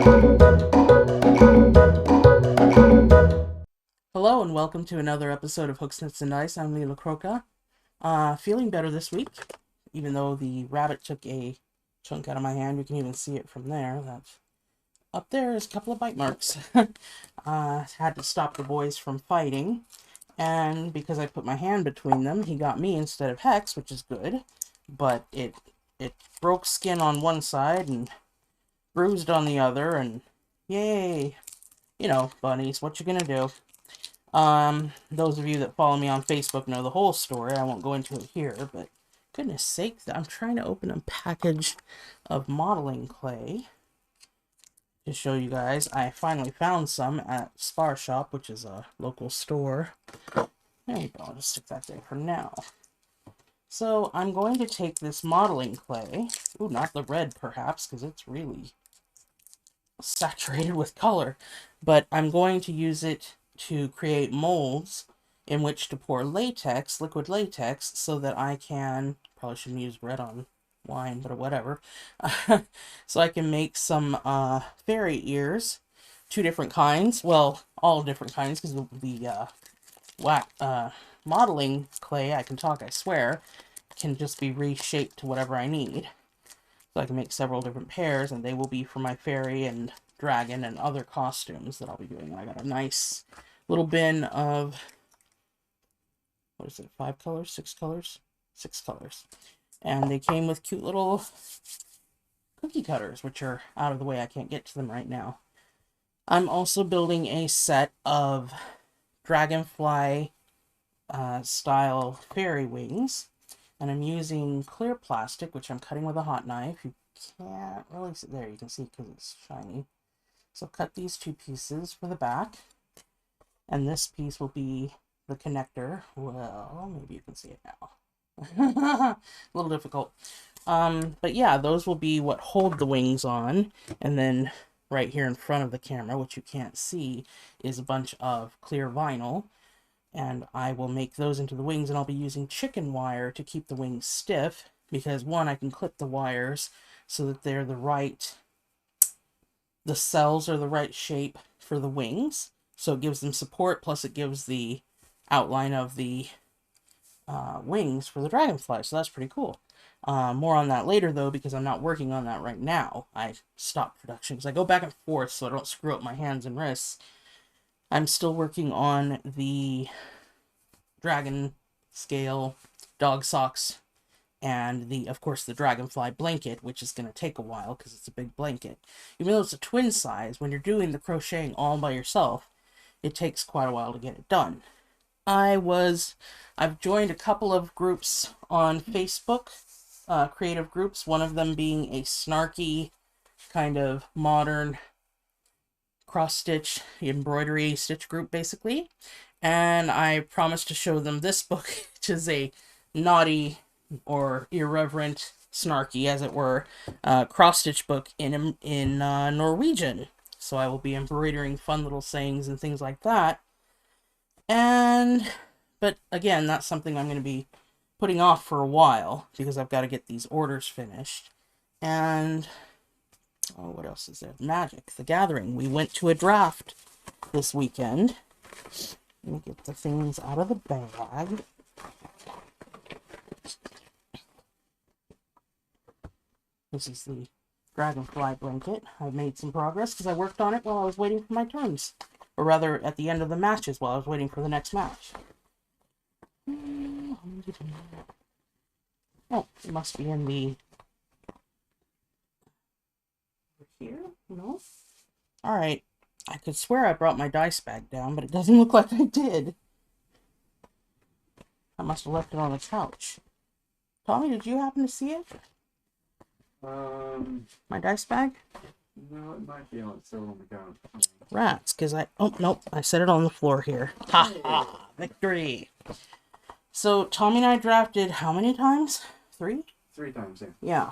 Hello and welcome to another episode of Hooks, Nuts, and Dice. I'm Lee LaCroca. Feeling better this week, even though the rabbit took a chunk out of my hand. You can even see it from there. That's up there is a couple of bite marks. Had to stop the boys from fighting, and because I put my hand between them, he got me instead of Hex, which is good. But it broke skin on one side and bruised on the other, and yay! You know, bunnies, what you gonna do? Those of you that follow me on Facebook know the whole story. I won't go into it here, but goodness sake, I'm trying to open a package of modeling clay to show you guys. I finally found some at Spar Shop, which is a local store. There you go, I'll just stick that there for now. So I'm going to take this modeling clay, ooh, not the red perhaps, because it's really saturated with color, but I'm going to use it to create molds in which to pour latex, liquid latex, so that I can, probably shouldn't use red on wine, but whatever, so I can make some fairy ears, two different kinds, well, all different kinds, because the modeling clay, I can talk, I swear, can just be reshaped to whatever I need. So I can make several different pairs, and they will be for my fairy and dragon and other costumes that I'll be doing. I got a nice little bin of, what is it, 5 colors, 6 colors? 6 colors. And they came with cute little cookie cutters, which are out of the way. I can't get to them right now. I'm also building a set of dragonfly style fairy wings. And I'm using clear plastic, which I'm cutting with a hot knife. You can't really see, there you can see because it's shiny. So cut these 2 pieces for the back. And this piece will be the connector. Well, maybe you can see it now. A little difficult. But yeah, those will be what hold the wings on. And then right here in front of the camera, which you can't see, is a bunch of clear vinyl. And I will make those into the wings, and I'll be using chicken wire to keep the wings stiff, because one, I can clip the wires so that they're the cells are the right shape for the wings, so it gives them support, plus it gives the outline of the wings for the dragonfly, so that's pretty cool. More on that later, though, because I'm not working on that right now. I stopped production, because I go back and forth so I don't screw up my hands and wrists. I'm still working on the dragon scale dog socks and of course the dragonfly blanket, which is going to take a while because it's a big blanket. Even though it's a twin size, when you're doing the crocheting all by yourself, it takes quite a while to get it done. I've joined a couple of groups on Facebook, creative groups, one of them being a snarky kind of modern cross-stitch embroidery stitch group, basically, and I promised to show them this book, which is a naughty or irreverent, snarky as it were, cross-stitch book in Norwegian. So I will be embroidering fun little sayings and things like that. But again, that's something I'm going to be putting off for a while because I've got to get these orders finished. And oh, what else is there? Magic, the Gathering. We went to a draft this weekend. Let me get the things out of the bag. This is the dragonfly blanket. I've made some progress because I worked on it while I was waiting for my turns. Or rather, at the end of the matches while I was waiting for the next match. Oh, it must be in the... here? No? Alright. I could swear I brought my dice bag down, but it doesn't look like I did. I must have left it on the couch. Tommy, did you happen to see it? My dice bag? No, it might be on still on the couch. Rats, because oh, nope, I set it on the floor here. Ha ha! Victory! So, Tommy and I drafted how many times? 3? 3 times, yeah. Yeah.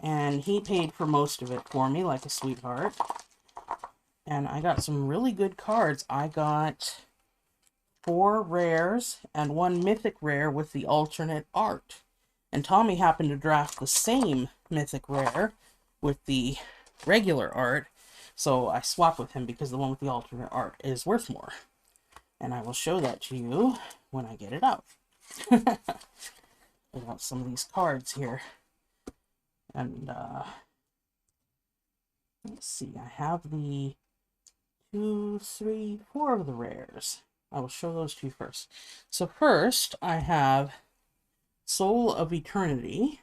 And he paid for most of it for me, like a sweetheart. And I got some really good cards. I got 4 rares and 1 mythic rare with the alternate art. And Tommy happened to draft the same mythic rare with the regular art. So I swap with him because the one with the alternate art is worth more. And I will show that to you when I get it out. I got some of these cards here. And let's see, I have the 2, 3, 4 of the rares. I will show those to you first. So first, I have Soul of Eternity.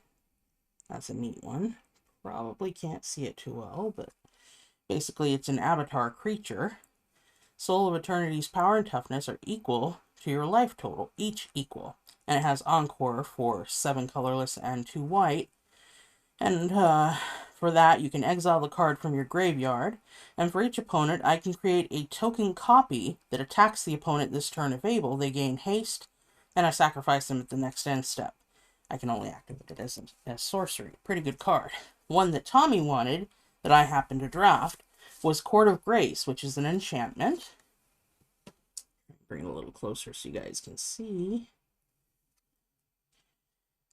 That's a neat one. Probably can't see it too well, but basically it's an avatar creature. Soul of Eternity's power and toughness are equal to your life total, each equal. And it has Encore for 7 colorless and 2 white. And for that, you can exile the card from your graveyard. And for each opponent, I can create a token copy that attacks the opponent this turn if able. They gain haste, and I sacrifice them at the next end step. I can only activate it as sorcery. Pretty good card. One that Tommy wanted, that I happened to draft, was Court of Grace, which is an enchantment. Bring it a little closer so you guys can see.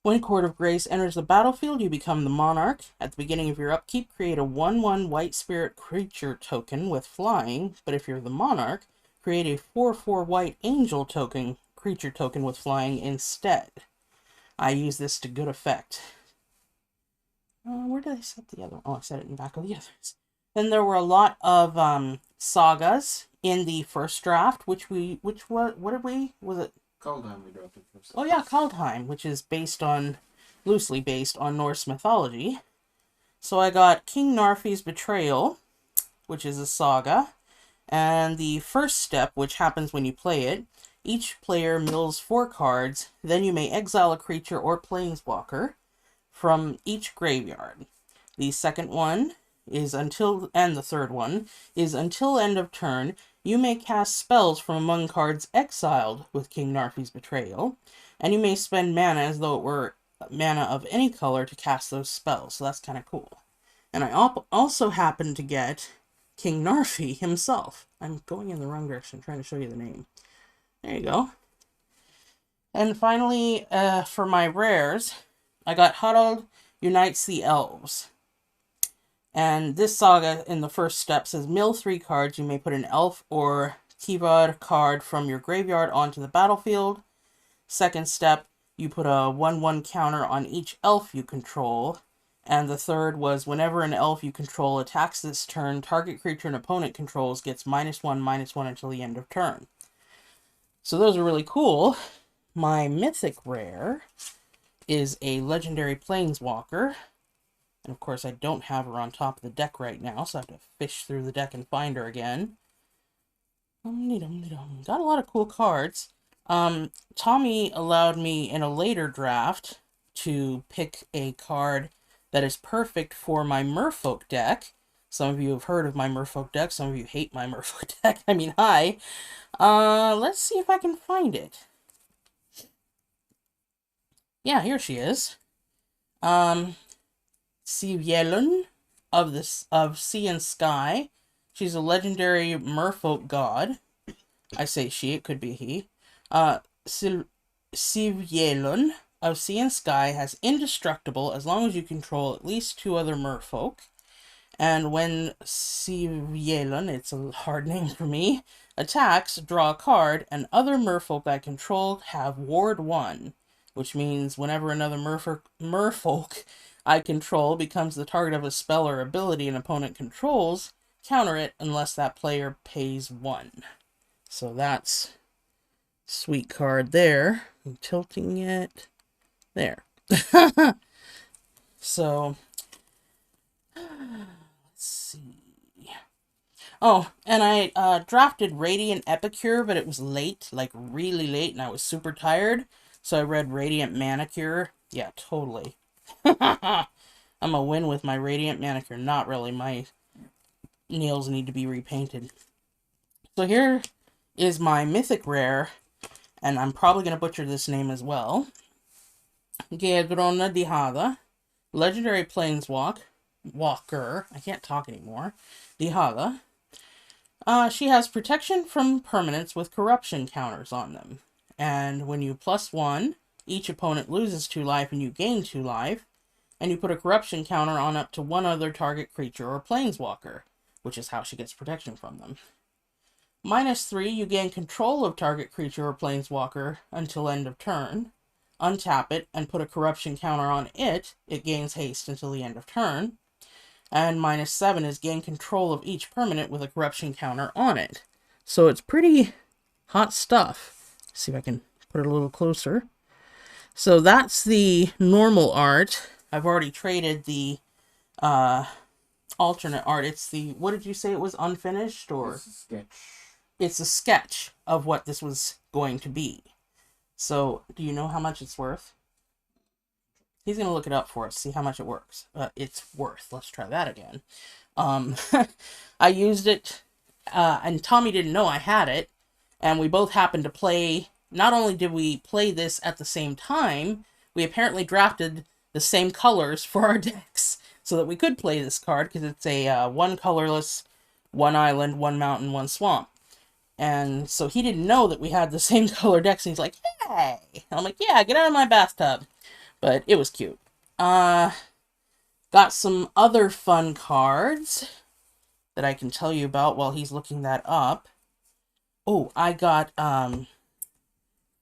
When Court of Grace enters the battlefield, you become the monarch. At the beginning of your upkeep, create a 1/1 white spirit creature token with flying, but if you're the monarch, create a 4/4 white angel token creature token with flying instead. I use this to good effect. Where did I set the other one? Oh, I set it in the back of the others. Then there were a lot of sagas in the first draft, what did we, was it? Kaldheim we drafted first. Oh yeah, Kaldheim, which is loosely based on Norse mythology. So I got King Narfi's Betrayal, which is a saga, and the first step, which happens when you play it, each player mills 4 cards, then you may exile a creature or planeswalker from each graveyard. The second one is and the third one is until end of turn, you may cast spells from among cards exiled with King Narfi's Betrayal, and you may spend mana as though it were mana of any color to cast those spells, so that's kind of cool. And I also happen to get King Narfi himself. I'm going in the wrong direction, trying to show you the name. There you go. And finally, for my rares, I got Harald Unites the Elves. And this saga in the first step says mill 3 cards. You may put an elf or Kivar card from your graveyard onto the battlefield. Second step, you put a 1/1 counter on each elf you control. And the third was whenever an elf you control attacks this turn, target creature an opponent controls gets -1/-1 until the end of turn. So those are really cool. My mythic rare is a legendary planeswalker. And of course, I don't have her on top of the deck right now, so I have to fish through the deck and find her again. Got a lot of cool cards. Tommy allowed me in a later draft to pick a card that is perfect for my Merfolk deck. Some of you have heard of my Merfolk deck. Some of you hate my Merfolk deck. I mean, hi. Let's see if I can find it. Yeah, here she is. Sivjelun of Sea and Sky. She's a legendary merfolk god. I say she, it could be he. Sivjelun of Sea and Sky has indestructible as long as you control at least 2 other merfolk. And when Sivjelun, it's a hard name for me, attacks, draw a card, and other merfolk I control have Ward 1, which means whenever another merfolk I control becomes the target of a spell or ability an opponent controls, counter it unless that player pays 1. So that's sweet card there. I'm tilting it. There. So, let's see. Oh, and I drafted Radiant Epicure, but it was late, like really late, and I was super tired. So I read Radiant Manicure. Yeah, totally. I'm a win with my Radiant Manicure. Not really. My nails need to be repainted. So here is my mythic rare, and I'm probably going to butcher this name as well. Gedrona Dihada, legendary planeswalker. I can't talk anymore. Dihada. She has protection from permanents with corruption counters on them. And when you +1, each opponent loses 2 life and you gain 2 life. And you put a corruption counter on up to 1 other target creature or planeswalker. which is how she gets protection from them. -3, you gain control of target creature or planeswalker until end of turn. Untap it and put a corruption counter on it. It gains haste until the end of turn. And -7 is gain control of each permanent with a corruption counter on it. So it's pretty hot stuff. Let's see if I can put it a little closer. So that's the normal art. I've already traded the alternate art. It's the, what did you say it was, unfinished? Or It's a sketch. It's a sketch of what this was going to be. So, do you know how much it's worth? He's going to look it up for us, see how much it works. It's worth. Let's try that again. I used it, and Tommy didn't know I had it, and we both happened to play. Not only did we play this at the same time, we apparently drafted the same colors for our decks so that we could play this card, because it's a 1 colorless, 1 island, 1 mountain, 1 swamp. And so he didn't know that we had the same color decks, and he's like, hey! And I'm like, yeah, get out of my bathtub. But it was cute. Got some other fun cards that I can tell you about while he's looking that up. Oh, I got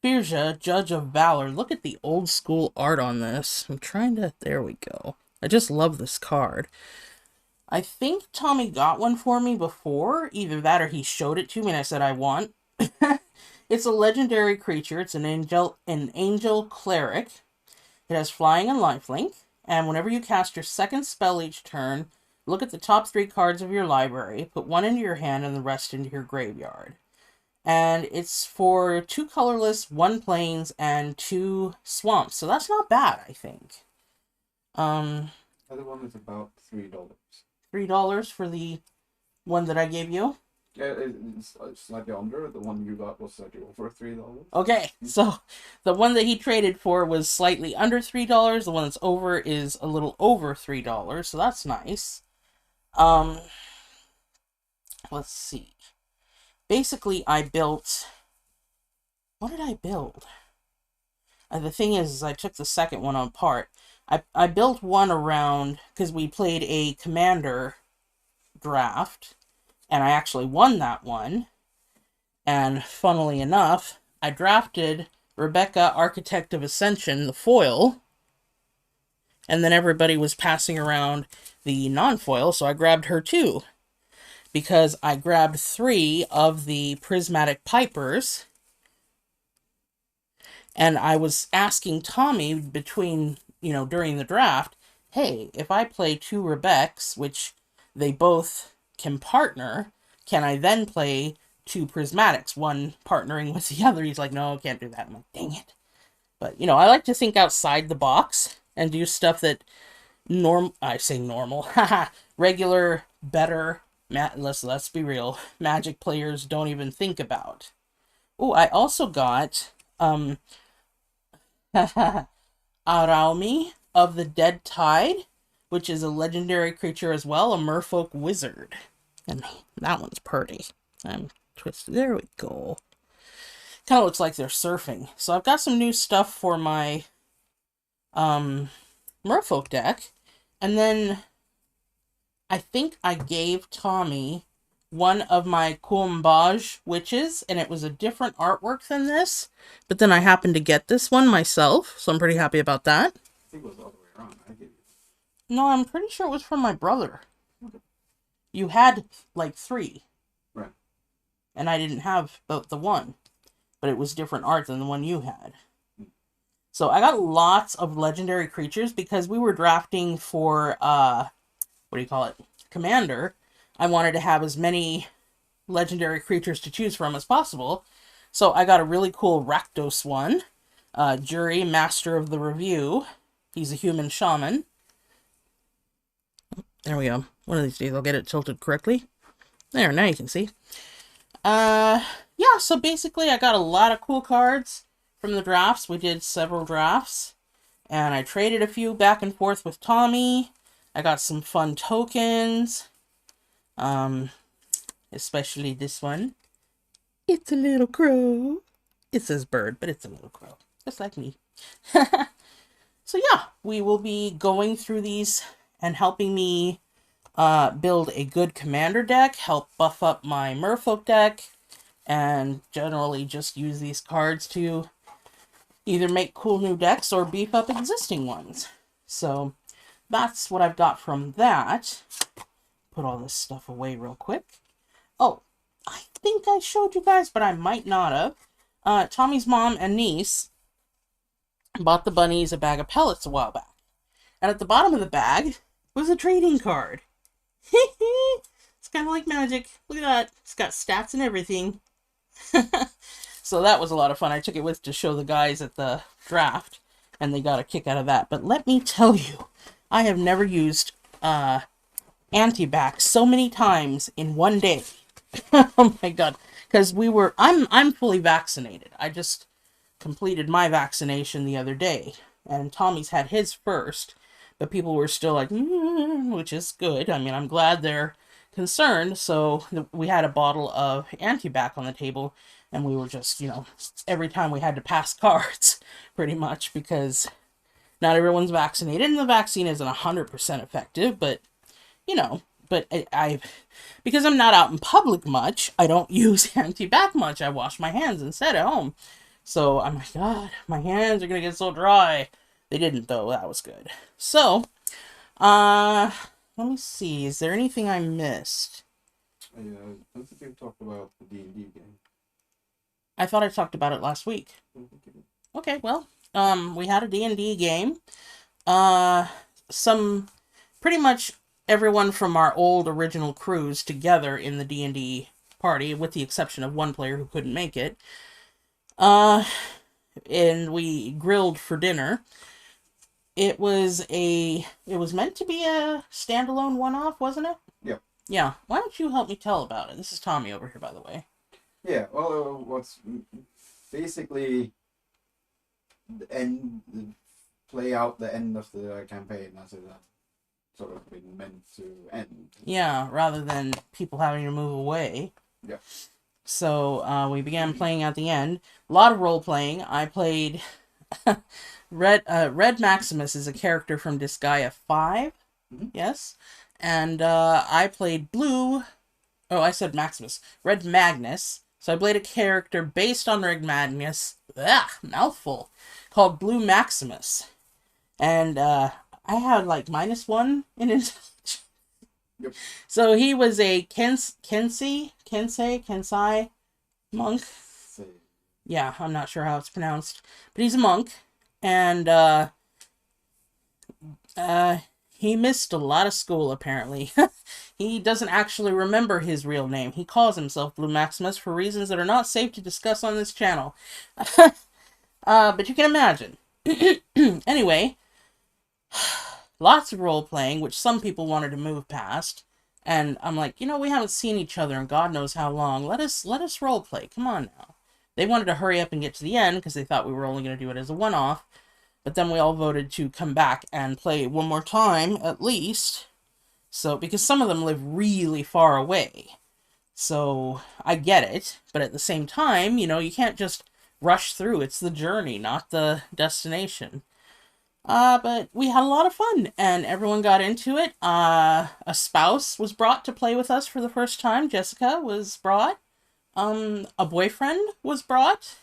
Firja, Judge of Valor. Look at the old school art on this. I'm trying to... There we go. I just love this card. I think Tommy got one for me before. Either that or he showed it to me and I said I want. It's a legendary creature. It's an angel cleric. It has flying and lifelink. And whenever you cast your second spell each turn, look at the top 3 cards of your library, put 1 into your hand and the rest into your graveyard. And it's for 2 colorless, 1 plains, and 2 swamps. So that's not bad, I think. The other one is about $3. $3 for the one that I gave you? Yeah, it's slightly under. The one you got was slightly over $3. Okay, so the one that he traded for was slightly under $3. The one that's over is a little over $3, so that's nice. Let's see. Basically, I built... What did I build? The thing is I took the second one apart. I built one around, because we played a commander draft, and I actually won that one. And funnily enough, I drafted Rebecca, Architect of Ascension, the foil, and then everybody was passing around the non-foil, so I grabbed her too. Because I grabbed 3 of the Prismatic Pipers, and I was asking Tommy between... during the draft, hey, if I play 2 Rebeccs, which they both can partner, can I then play 2 Prismatics, one partnering with the other? He's like, no, can't do that. I'm like, dang it. But, I like to think outside the box and do stuff that regular, better, let's be real, Magic players don't even think about. Oh, I also got, Araumi of the Dead Tide, which is a legendary creature as well, a merfolk wizard. And that one's pretty. I'm twisted. There we go. Kind of looks like they're surfing. So I've got some new stuff for my merfolk deck. And then I think I gave Tommy one of my Kuombaj witches, and it was a different artwork than this. But then I happened to get this one myself, so I'm pretty happy about that. I think it was all the way around. I gave you. No, I'm pretty sure it was from my brother. You had, like, 3. Right. And I didn't have the one. But it was different art than the one you had. So I got lots of legendary creatures because we were drafting for, Commander. I wanted to have as many legendary creatures to choose from as possible. So I got a really cool Rakdos one. Jury, Master of the Review. He's a human shaman. There we go. One of these days I'll get it tilted correctly. There, now you can see. Yeah, so basically I got a lot of cool cards from the drafts. We did several drafts. And I traded a few back and forth with Tommy. I got some fun tokens. Especially this one. It's a little crow. It says bird, but it's a little crow. Just like me. So yeah, we will be going through these and helping me build a good commander deck, help buff up my merfolk deck, and generally just use these cards to either make cool new decks or beef up existing ones. So that's what I've got from that. Put all this stuff away real quick. Oh, I think I showed you guys, but I might not have. Tommy's mom and niece bought the bunnies a bag of pellets a while back. And at the bottom of the bag was a trading card. It's kind of like magic. Look at that. It's got stats and everything. So that was a lot of fun. I took it with to show the guys at the draft, and they got a kick out of that. But let me tell you, I have never used anti-bac so many times in one day. Oh my god. Because I'm fully vaccinated. I just completed my vaccination the other day. And Tommy's had his first. But people were still like, which is good. I mean, I'm glad they're concerned. So we had a bottle of anti-bac on the table. And we were just, every time we had to pass cards, pretty much. Because not everyone's vaccinated. And the vaccine isn't 100% effective. But, because I'm not out in public much, I don't use anti-bac much. I wash my hands instead at home. So I'm like, God, my hands are going to get so dry. They didn't, though. That was good. So, let me see. Is there anything I missed? I don't think you talked about the D&D game. I thought I talked about it last week. Okay, well, we had a D&D game. Pretty much everyone from our old original crews together in the D&D party, with the exception of one player who couldn't make it. And we grilled for dinner. It was meant to be a standalone one-off, wasn't it? Yeah. Yeah. Why don't you help me tell about it? This is Tommy over here, by the way. Yeah, well, what's basically play out the end of the campaign as it sort of been meant to end. Yeah, rather than people having to move away. Yeah. So we began playing at the end. A lot of role playing. I played Red Maximus is a character from Disgaea 5. Mm-hmm. Yes. And I played Blue. Oh, I said Maximus. Red Magnus. So I played a character based on Red Magnus. Mouthful. Called Blue Maximus. And I had like -1 in intelligence. Yep. So he was a Kensei monk. Yeah, I'm not sure how it's pronounced, but he's a monk, and he missed a lot of school apparently. He doesn't actually remember his real name. He calls himself Blue Maximus for reasons that are not safe to discuss on this channel. But you can imagine. Anyway, lots of role-playing, which some people wanted to move past. And I'm like, we haven't seen each other in God knows how long. Let us role-play. Come on now. They wanted to hurry up and get to the end because they thought we were only going to do it as a one-off. But then we all voted to come back and play one more time, at least. So, because some of them live really far away. So, I get it. But at the same time, you can't just rush through. It's the journey, not the destination. But we had a lot of fun, and everyone got into it. A spouse was brought to play with us for the first time. Jessica was brought. A boyfriend was brought.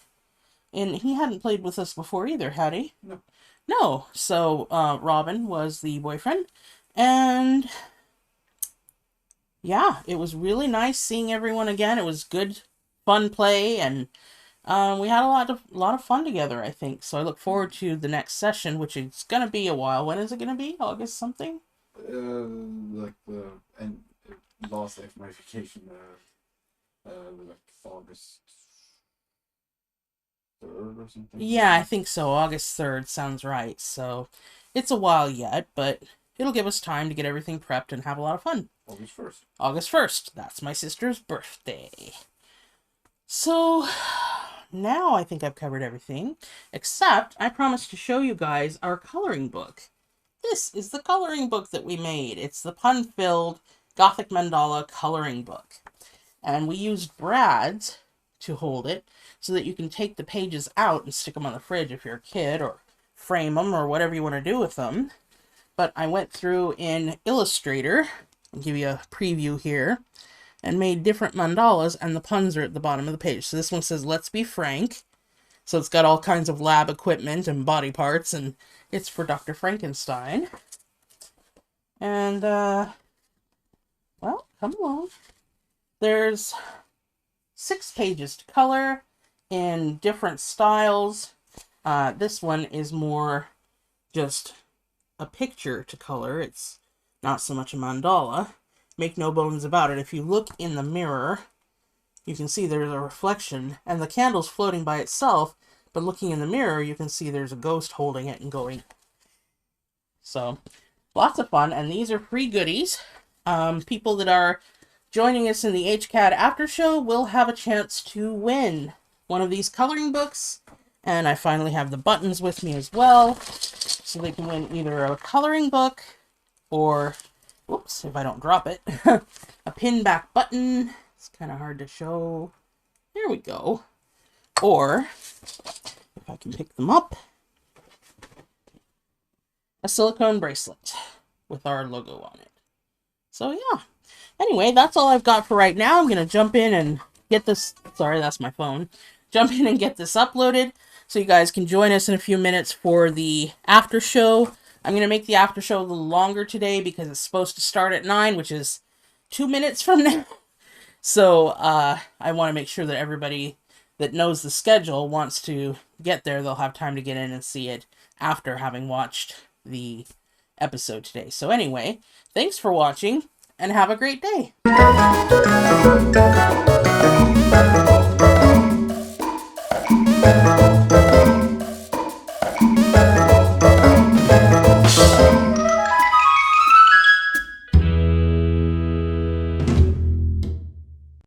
And he hadn't played with us before either, had he? No. No. So, Robin was the boyfriend. And yeah, it was really nice seeing everyone again. It was good, fun play, and we had a lot of fun together, I think. So I look forward to the next session, which is going to be a while. When is it going to be? August something? Like the last verification, like August 3rd or something. Yeah, I think so. August 3rd sounds right. So it's a while yet, but it'll give us time to get everything prepped and have a lot of fun. August 1st. August 1st. That's my sister's birthday. So now I think I've covered everything, except I promised to show you guys our coloring book. This is the coloring book that we made. It's the pun-filled Gothic Mandala coloring book. And we used brads to hold it so that you can take the pages out and stick them on the fridge if you're a kid, or frame them, or whatever you want to do with them. But I went through in Illustrator I'll give you a preview here. And made different mandalas, and the puns are at the bottom of the page. So this one says, "Let's be frank." So it's got all kinds of lab equipment and body parts, and it's for Dr. Frankenstein. And, well, come along. There's 6 pages to color in different styles. This one is more just a picture to color. It's not so much a mandala. Make no bones about it. If you look in the mirror, you can see there's a reflection, and the candle's floating by itself, but looking in the mirror, you can see there's a ghost holding it and going. So, lots of fun, and these are free goodies. People that are joining us in the HCAD after show will have a chance to win one of these coloring books, and I finally have the buttons with me as well, so they can win either a coloring book or, whoops, if I don't drop it, a pin back button. It's kind of hard to show. There we go. Or, if I can pick them up, a silicone bracelet with our logo on it. So yeah. Anyway, that's all I've got for right now. I'm going to jump in and get this... Sorry, that's my phone. Jump in and get this uploaded so you guys can join us in a few minutes for the after show. I'm going to make the after show a little longer today because it's supposed to start at 9, which is 2 minutes from now. So I want to make sure that everybody that knows the schedule wants to get there. They'll have time to get in and see it after having watched the episode today. So anyway, thanks for watching and have a great day.